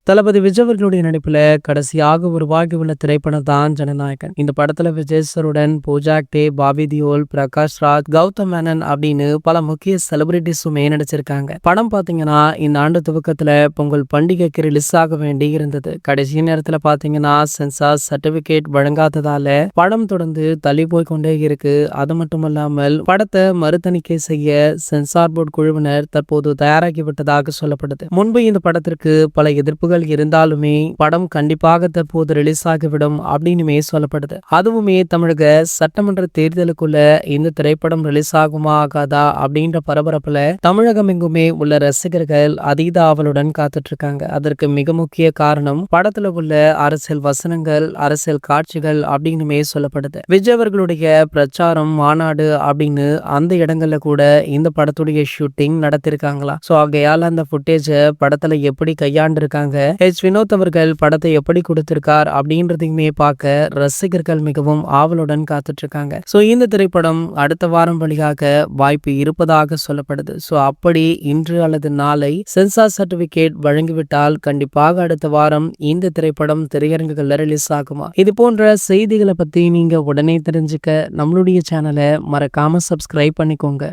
தளபதி விஜய் அவர்களுடைய நடிப்புல கடைசியாக உருவாகியுள்ள திரைப்படம் தான் ஜனநாயகன். இந்த படத்துல விஜய் சருடன் பூஜா ஆக்டே, பாபி தியோல், பிரகாஷ் ராஜ், கௌதம் மேனன் அப்படின்னு பல முக்கிய செலிபிரிட்டிஸுமே நடிச்சிருக்காங்க. படம் பாத்தீங்கன்னா இந்த ஆண்டு துவக்கத்துல பொங்கல் பண்டிகைக்கு ரிலீஸ் ஆக வேண்டி இருந்தது. கடைசி நேரத்துல பாத்தீங்கன்னா சென்சார் சர்டிபிகேட் வழங்காததால படம் தொடர்ந்து தள்ளி போய் கொண்டே இருக்கு. அது மட்டும் இல்லாமல் படத்தை மறுதணிக்கை செய்ய சென்சார் போர்டு குழுவினர் தற்போது தயாராகி விட்டதாக சொல்லப்படுது. முன்பு இந்த படத்திற்கு பல எதிர்ப்புகள் இருந்தாலுமே படம் கண்டிப்பாக தற்போது ரிலீஸ் ஆகிவிடும் அப்படின்னுமே சொல்லப்படுது. அதுவுமே தமிழக சட்டமன்ற தேர்தலுக்குள்ள இந்த திரைப்படம் ரிலீஸ் ஆகுமா ஆகாதா அப்படின்ற பரபரப்புல தமிழகம் எங்குமே உள்ள ரசிகர்கள் அதீத ஆவலுடன் காத்துட்டு இருக்காங்க. அதற்கு மிக முக்கிய காரணம் படத்துல உள்ள அரசியல் வசனங்கள், அரசியல் காட்சிகள் அப்படின்னுமே சொல்லப்படுது. விஜய் அவர்களுடைய பிரச்சாரம், மாநாடு அப்படின்னு அந்த இடங்கள்ல கூட இந்த படத்துடைய ஷூட்டிங் நடத்திருக்காங்களா. சோ ஆகையால அந்த புட்டேஜ படத்துல எப்படி கையாண்டு இருக்காங்க, வினோத் அவர்கள் படத்தை எப்படி கொடுத்திருக்கார் அப்படின்றதையுமே பார்க்க ரசிகர்கள் மிகவும் ஆவலுடன் காத்துட்டு இருக்காங்க. சோ இந்த திரைப்படம் அடுத்த வாரம் வெளியாக வாய்ப்பு இருப்பதாக சொல்லப்படுது. சோ அப்படி இன்று அல்லது நாளை சென்சார் சர்டிபிகேட் வழங்கிவிட்டால் கண்டிப்பாக அடுத்த வாரம் இந்த திரைப்படம் திரையரங்குகள்ல ரிலீஸ் ஆகுமா. இது போன்ற செய்திகளை பத்தி நீங்க உடனே தெரிஞ்சுக்க நம்மளுடைய சேனலை மறக்காம சப்ஸ்கிரைப் பண்ணிக்கோங்க.